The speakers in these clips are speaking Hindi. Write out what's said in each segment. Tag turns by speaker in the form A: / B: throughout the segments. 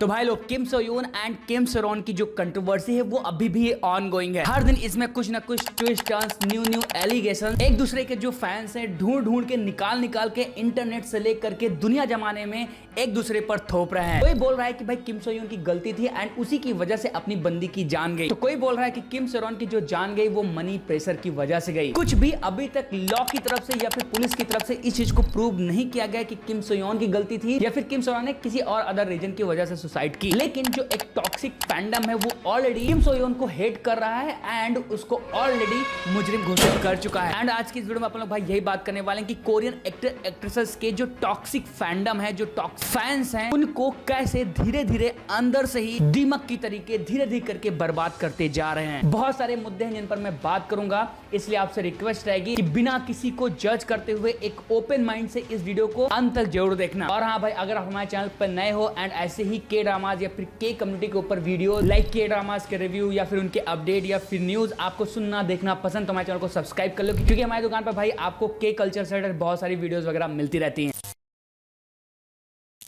A: तो भाई लोग किम सो यून एंड किम सो रॉन की जो कंट्रोवर्सी है वो अभी भी ऑन गोइंग है। हर दिन इसमें कुछ ना कुछ ट्विस्ट टर्न्स, न्यू एलिगेशन, एक दूसरे के जो फैंस हैं ढूंढ के निकाल के इंटरनेट से लेकर के दुनिया जमाने में एक दूसरे पर थोप रहे हैं। कोई बोल रहा है कि भाई किम सो यून की गलती थी एंड उसी की वजह से अपनी बंदी की जान गई, तो कोई बोल रहा है कि किम सो रॉन की जो जान गई वो मनी प्रेशर की वजह से गई। कुछ भी अभी तक लॉ की तरफ से या फिर पुलिस की तरफ से इस चीज को प्रूव नहीं किया गया कि किम सो यून की गलती थी या फिर किम सो रॉन ने किसी और अदर रीजन की वजह से सुसाइड की। लेकिन जो एक टॉक्सिक फैंडम है वो ऑलरेडी किम सो यून को हेट कर रहा है एंड उसको ऑलरेडी मुजरिम घोषित कर चुका है। एंड आज की इस वीडियो में अपन लोग भाई यही बात करने वाले हैं कि कोरियन एक्टर एक्ट्रेसेस के जो टॉक्सिक फैंडम है, जो टॉक्सिक फैंस हैं, उनको कैसे धीरे धीरे अंदर से ही दीमक की तरीके धीरे करके बर्बाद करते जा रहे हैं। बहुत सारे मुद्दे हैं जिन पर मैं बात करूंगा, इसलिए आपसे रिक्वेस्ट रहेगी कि बिना किसी को जज करते हुए एक ओपन माइंड से इस वीडियो को अंत तक जरूर देखना। और हाँ भाई, अगर आप हमारे चैनल पर नए हो एंड ऐसे ही के ड्रामाज या फिर के कम्युनिटी के ऊपर वीडियो लाइक के ड्रामाज के रिव्यू या फिर उनके अपडेट या फिर न्यूज आपको सुनना देखना पसंद, तो हमारे चैनल को सब्सक्राइब कर लो, क्योंकि हमारी दुकान पर भाई आपको के कल्चर से बहुत सारी वीडियोस वगैरह मिलती रहती हैं।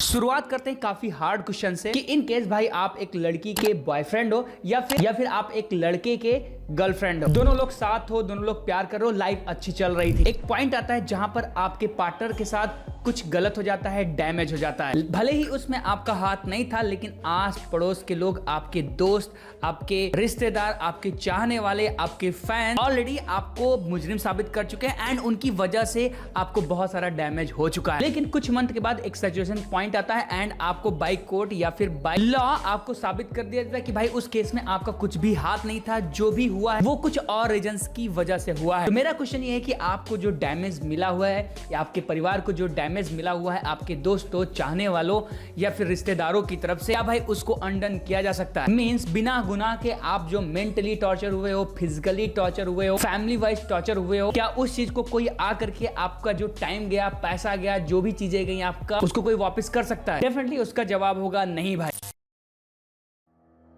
A: शुरुआत करते हैं काफी हार्ड क्वेश्चन से कि इन केस भाई आप एक लड़की के बॉयफ्रेंड हो या फिर आप एक लड़के के गर्लफ्रेंड हो, दोनों लोग साथ हो, दोनों लोग प्यार कर रहे हो, लाइफ अच्छी चल रही थी। एक पॉइंट आता है जहां पर आपके पार्टनर के साथ कुछ गलत हो जाता है, डैमेज हो जाता है। भले ही उसमें आपका हाथ नहीं था, लेकिन आस पड़ोस के लोग, आपके दोस्त, आपके रिश्तेदार, आपके चाहने वाले, आपके फैन ऑलरेडी आपको मुजरिम साबित कर चुके हैं एंड उनकी वजह से आपको बहुत सारा डैमेज हो चुका है। लेकिन कुछ मंथ के बाद एक सिचुएशन पॉइंट आता है एंड आपको बाय कोर्ट या फिर बाय लॉ आपको साबित कर दिया जाता है कि भाई उस केस में आपका कुछ भी हाथ नहीं था, जो भी हुआ है वो कुछ और रीजंस की वजह से हुआ है। तो मेरा क्वेश्चन ये है कि आपको जो डैमेज मिला हुआ है या आपके परिवार को जो डैमेज मिला हुआ है आपके दोस्तों, चाहने वालों या फिर रिश्तेदारों की तरफ से, क्या भाई उसको अनडन किया जा सकता है? मींस बिना गुनाह के आप जो मेंटली टॉर्चर हुए हो, फिजिकली टॉर्चर हुए हो, फैमिली वाइज टॉर्चर हुए हो, क्या उस चीज को कोई आकर के आपका जो टाइम गया, पैसा गया, जो भी चीजें गई आपका, उसको कोई वापस कर सकता है? डेफिनेटली उसका जवाब होगा नहीं भाई।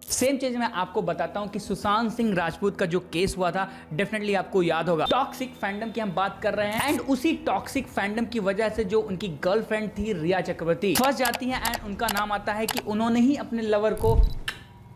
A: सेम चीज मैं आपको बताता हूं कि सुशांत सिंह राजपूत का जो केस हुआ था, डेफिनेटली आपको याद होगा। टॉक्सिक फैंडम की हम बात कर रहे हैं एंड उसी टॉक्सिक फैंडम की वजह से जो उनकी गर्लफ्रेंड थी रिया चक्रवर्ती फंस जाती है एंड उनका नाम आता है कि उन्होंने ही अपने लवर को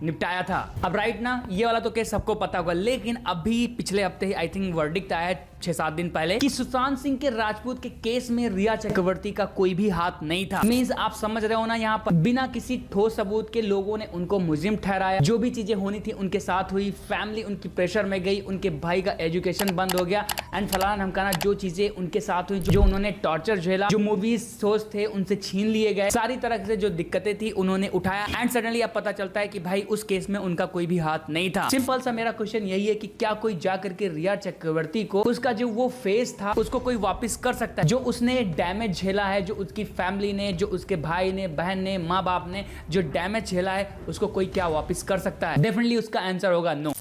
A: निपटाया था। अब राइट ना, ये वाला तो केस सबको पता होगा, लेकिन अभी पिछले हफ्ते ही आई थिंक वर्डिक्ट आया है 6-7 दिन पहले कि सुशांत सिंह के राजपूत के केस में रिया चक्रवर्ती का कोई भी हाथ नहीं था। मींस आप समझ रहे हो ना, यहाँ पर बिना किसी ठोस सबूत के लोगों ने उनको मुजरिम ठहराया, जो भी चीजें होनी थी उनके साथ हुई, फैमिली उनकी प्रेशर में गई, उनके भाई का एजुकेशन बंद हो गया एंड फलाना ढमकाना जो चीजें उनके साथ हुई, जो उन्होंने टॉर्चर झेला, जो मूवीज सोच थे उनसे छीन लिए गए, सारी तरह से जो दिक्कतें थी उन्होंने उठाया एंड सडनली अब पता चलता है कि भाई उस केस में उनका कोई भी हाथ नहीं था। सिंपल सा मेरा क्वेश्चन यही है कि क्या कोई जाकर के रिया चक्रवर्ती को उसका जो वो फेस था उसको कोई वापस कर सकता है? जो उसने डैमेज झेला है, जो उसकी फैमिली ने, जो उसके भाई ने, बहन ने, माँ बाप ने जो डैमेज झेला है, उसको कोई क्या वापस कर सकता है? डेफिनेटली उसका आंसर होगा नो।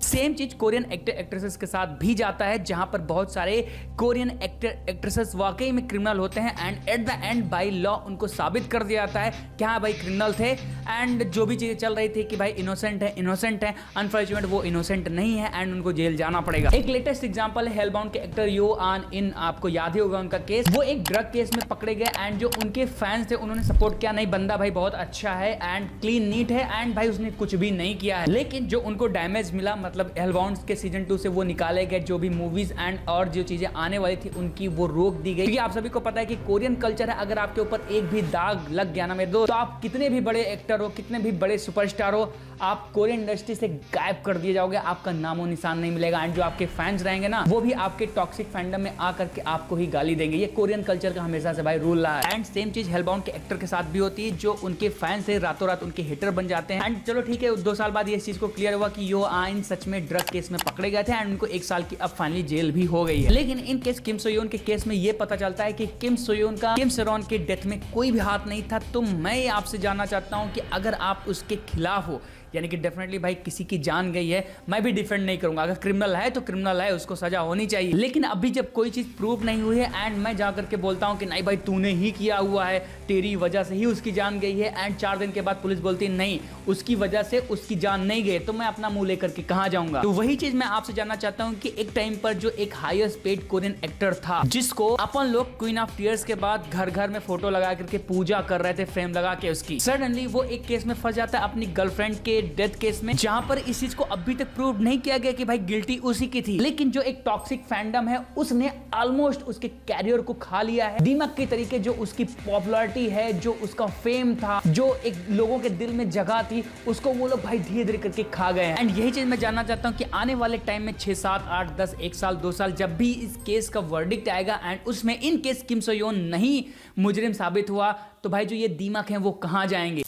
A: सेम चीज कोरियन एक्टर एक्ट्रेसेस के साथ भी जाता है, जहां पर बहुत सारे कोरियन एक्टर एक्ट्रेसेस वाकई में क्रिमिनल होते हैं and at the end by law उनको साबित कर दिया जाता है कि हाँ भाई क्रिमिनल थे एंड जो भी चीजें चल रही थी कि भाई इनोसेंट है, अनफॉर्चुनेट वो इनोसेंट नहीं है एंड उनको जेल जाना पड़ेगा। एक लेटेस्ट एग्जांपल है हेलबाउंड के एक्टर यो आन इन, आपको याद ही होगा उनका केस। वो एक ड्रग केस में पकड़े गए एंड जो उनके फैंस थे उन्होंने सपोर्ट किया, नहीं बंदा भाई बहुत अच्छा है एंड क्लीन नीट है एंड भाई उसने कुछ भी नहीं किया है। लेकिन जो उनको डैमेज मिला, मतलब हेलबाउंड के सीजन 2 से वो निकाले गए, जो भी मूवीज एंड और जो चीजें आने वाली थी उनकी वो रोक दी गई, क्योंकि आप सभी को पता है कि कोरियन कल्चर है, अगर आपके ऊपर एक भी दाग लग गया ना मेरे दोस्त, तो आप कितने भी बड़े एक्टर हो, कितने भी बड़े सुपरस्टार हो, आप कोरियन इंडस्ट्री से गायब कर दिए जाओगे, आपका नामो निशान नहीं मिलेगा एंड जो आपके फैंस रहेंगे ना वो भी आपके टॉक्सिक फैंडम में आकर के आपको ही गाली देंगे। ये कोरियन कल्चर का हमेशा से भाई रूल रहा है एंड सेम चीज हेलबाउंड के एक्टर के साथ भी होती है, जो उनके फैंस है रातों रात उनके हेटर बन जाते हैं एंड चलो ठीक है, 2 साल बाद ये चीज को क्लियर हुआ कि यो आइन सच में ड्रग केस में पकड़े गए थे एंड उनको 1 साल की अब फाइनली जेल भी हो गई है। लेकिन इन केस किम सो यून के केस में ये पता चलता है कि किम सो यून का किम सो रॉन के डेथ में कोई भी हाथ नहीं था। तो मैं आपसे जानना चाहता हूं कि अगर आप उसके खिलाफ हो यानी कि डेफिनेटली भाई किसी की जान गई है, मैं भी डिफेंड नहीं करूंगा। अगर क्रिमिनल है तो क्रिमिनल है, उसको सजा होनी चाहिए। लेकिन अभी जब कोई चीज प्रूव नहीं हुई है एंड मैं जाकर के बोलता हूं कि नहीं भाई तूने ही किया हुआ है, तेरी वजह से ही उसकी जान गई है, एंड 4 दिन के बाद पुलिस बोलती है नहीं उसकी वजह से उसकी जान नहीं गई, तो मैं अपना मुंह लेकर के कहां जाऊंगा। तो वही चीज मैं आपसे जानना चाहता हूं कि एक टाइम पर जो एक हाईएस्ट पेड कोरियन एक्टर था, जिसको अपन लोग क्वीन ऑफ टीयर्स के बाद घर घर में फोटो लगा करके पूजा कर रहे थे फ्रेम लगा के उसकी, सडनली वो एक केस में फंस जाता है अपनी गर्लफ्रेंड के डेथ केस में, जहां पर इस चीज को अभी तक प्रूव नहीं किया गया कि भाई गिल्टी उसी की थी। लेकिन जो एक टॉक्सिक फैंडम है उसने ऑलमोस्ट उसके कैरियर को खा लिया है। दीमक के तरीके जो उसकी पॉपुलैरिटी है, जो उसका फेम था, जो एक लोगों के दिल में जगह थी, उसको वो लोग भाई धीरे धीरे करके खा गए हैं। एंड यही चीज मैं जानना चाहता हूं कि आने वाले टाइम में 6, 7, 8, 10, 1 साल 2 साल जब भी इस केस का वर्डिक्ट आएगा एंड उसमें इन केस किम सो योन नहीं मुजरिम साबित हुआ, तो भाई जो ये दीमक है वो कहां जाएंगे।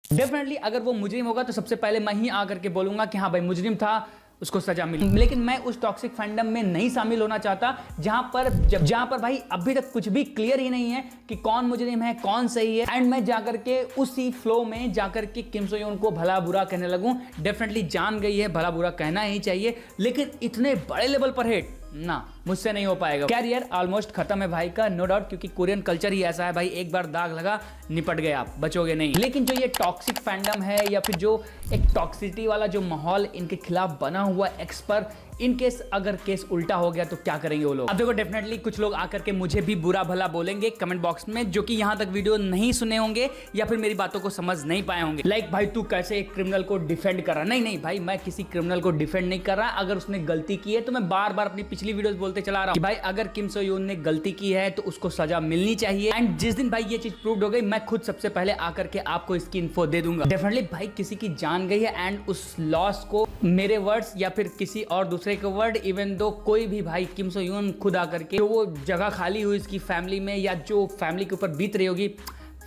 A: डेफिनेटली अगर वो मुजरिम होगा तो सबसे पहले मैं ही आकर के बोलूंगा कि हाँ भाई मुजरिम था, उसको सजा मिली। लेकिन मैं उस टॉक्सिक फैंडम में नहीं शामिल होना चाहता जहां पर भाई अभी तक कुछ भी क्लियर ही नहीं है कि कौन मुजरिम है कौन सही है, एंड मैं जाकर के उसी फ्लो में जाकर के किम सो योन को भला बुरा कहने लगूं। डेफिनेटली जान गई है, भला बुरा कहना ही चाहिए, लेकिन इतने बड़े लेवल पर हेट ना मुझसे नहीं हो पाएगा। कैरियर ऑलमोस्ट खत्म है भाई का, नो डाउट, क्योंकि कोरियन कल्चर ही ऐसा है भाई, एक बार दाग लगा निपट गए आप, बचोगे नहीं। लेकिन जो ये टॉक्सिक फैंडम है या फिर जो एक टॉक्सिसिटी वाला जो माहौल इनके खिलाफ बना हुआ एक्स पर, इन केस अगर केस उल्टा हो गया तो क्या करेंगे वो लोग। अब देखो डेफिनेटली कुछ लोग आकर के मुझे भी बुरा भला बोलेंगे कमेंट बॉक्स में, जो कि यहां तक वीडियो नहीं सुने होंगे या फिर मेरी बातों को समझ नहीं पाए होंगे। लाइक भाई तू कैसे एक क्रिमिनल को डिफेंड कर रहा। नहीं भाई, मैं किसी क्रिमिनल को डिफेंड नहीं कर रहा। अगर उसने गलती की है तो मैं बार बार अपनी पिछली वीडियोस बोलते चला रहा हूं कि भाई अगर किम सो योन ने गलती की है तो उसको सजा मिलनी चाहिए। एंड जिस दिन भाई ये चीज प्रूव्ड हो गई, मैं खुद सबसे पहले आकर के आपको इसकी इन्फो दे दूंगा। डेफिनेटली भाई किसी की जान गई है एंड उस लॉस को मेरे वर्ड्स या फिर किसी और दूसरे के वर्ड, इवन दो कोई भी भाई किम सो योन खुद आकर के जो वो जगह खाली हुई इसकी फैमिली में या जो फैमिली के ऊपर बीत रही होगी,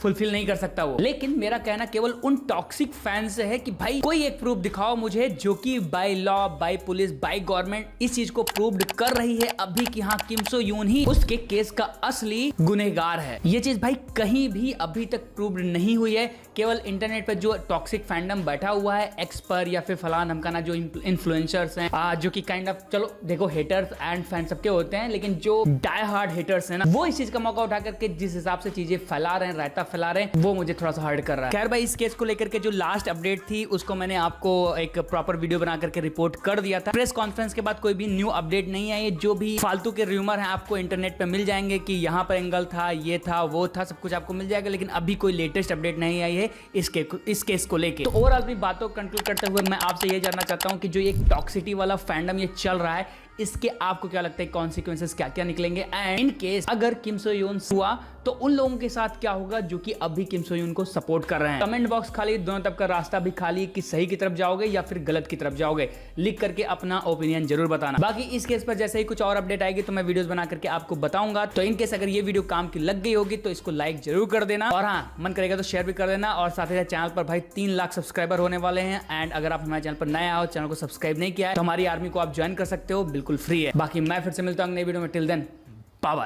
A: फुलफिल नहीं कर सकता वो। लेकिन मेरा कहना केवल उन टॉक्सिक फैंस से है कि भाई कोई एक प्रूफ दिखाओ मुझे जो कि by law, by police, by government इस चीज को प्रूव्ड कर रही है अभी कि हाँ किम सो यून ही उसके केस का असली गुनहगार है। ये चीज भाई कहीं भी अभी तक प्रूव्ड नहीं हुई है। केवल इंटरनेट पर जो टॉक्सिक फैंडम बैठा हुआ है एक्स पर या फिर फलान धमकाना जो इन्फ्लुएंसर्स हैं, जो कि काइंड ऑफ, चलो देखो हेटर्स एंड फैन सबके होते हैं, लेकिन जो डाई हार्ड हेटर्स है ना, वो इस चीज का मौका उठा करके जिस हिसाब से चीजें फैला रहे हैं, रायता फैला रहे हैं, वो मुझे थोड़ा सा हर्ट कर रहा है। खैर भाई इस केस को लेकर के जो लास्ट अपडेट थी उसको मैंने आपको एक प्रॉपर वीडियो बना करके रिपोर्ट कर दिया था। प्रेस कॉन्फ्रेंस के बाद कोई भी न्यू अपडेट नहीं आई है। जो भी फालतू के र्यूमर हैं आपको इंटरनेट पे मिल जाएंगे कि यहाँ पर एंगल था, ये था, वो था, सब कुछ आपको मिल जाएगा, लेकिन अभी कोई लेटेस्ट अपडेट नहीं आई है इस केस को लेके। तो ओवरऑल भी बातों को कंक्लूड करते हुए मैं आपसे ये जानना चाहता हूँ कि जो ये टॉक्सिटी वाला फैंडम ये चल रहा है, इसके आपको क्या लगता है कॉन्सिक्वेंसेस क्या क्या निकलेंगे, एंड इन केस अगर किम सो योन हुआ तो उन लोगों के साथ क्या होगा जो कि अभी किम सो योन को सपोर्ट कर रहे हैं। कमेंट बॉक्स खाली, दोनों तरफ का रास्ता भी खाली कि सही की तरफ जाओगे या फिर गलत की तरफ जाओगे। लिख करके अपना ओपिनियन जरूर बताना। बाकी इस केस पर जैसे ही कुछ और अपडेट आएगी तो मैं वीडियोस बना करके आपको बताऊंगा। तो इन केस अगर ये वीडियो काम की लग गई होगी तो इसको लाइक जरूर कर देना, और हाँ मन करेगा तो शेयर भी कर देना। और साथ ही चैनल पर भाई 3 लाख सब्सक्राइबर होने वाले हैं, एंड अगर आप हमारे चैनल पर नए आओ, चैनल को सब्सक्राइब नहीं किया है तो हमारी आर्मी को आप ज्वाइन कर सकते हो, बिल्कुल फ्री है। बाकी मैं फिर से मिलता हूँ नई वीडियो में। Till then bye bye.